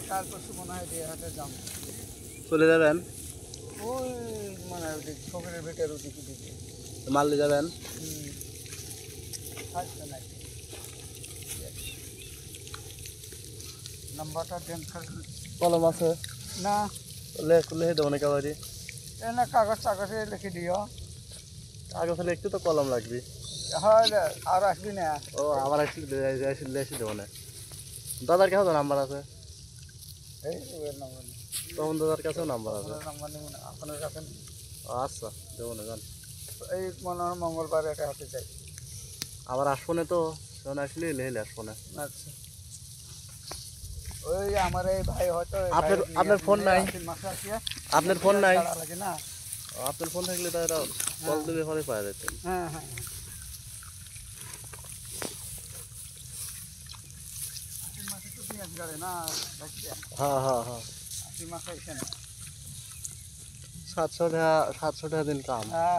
কাল পরশু মনে হয় দিয়ে হাটে যাম। চলে যাবেন? ওই মানে ওই ফকিরের বেটার ওদিকে দিকে মাল নিয়ে যাবেন? থাকবে না নাম্বারটা দেন থাকবে। কলম আছে না লিখে দেবো না কাবারি? না কাগজ টাগজে লিখে দিও। কাগজ লিখতে তো কলম লাগবে। হয় আর আসবি না। ও আবার এসে দেবো না। দাদার কাছে তো নাম্বার আছে। এই ওর নাম্বার নেই। তখন দাদার কাছেও নাম্বার আছে। আপনার নাম্বার নেই না, আপনার কাছে নেই। আচ্ছা দেবো না জান। এই মনে হয় মঙ্গলবার এটা হাতে যাই। আবার আসবো না তো, যখন আসলে লেহেলে আসবো না। আচ্ছা ওই আমার এই ভাই হয়তো আপনার ফোন নাই? আপনার ফোন নাই? লাগে না। আপনার ফোন থাকলে তো এটা কল দিলে পরে পাওয়া যেত। হ্যাঁ হ্যাঁ মাসে তো পেঁয়াজ গাড়ে না হ্যাঁ হ্যাঁ হ্যাঁ। মাসে এসে না 700 টাকা দিন কাম। হ্যাঁ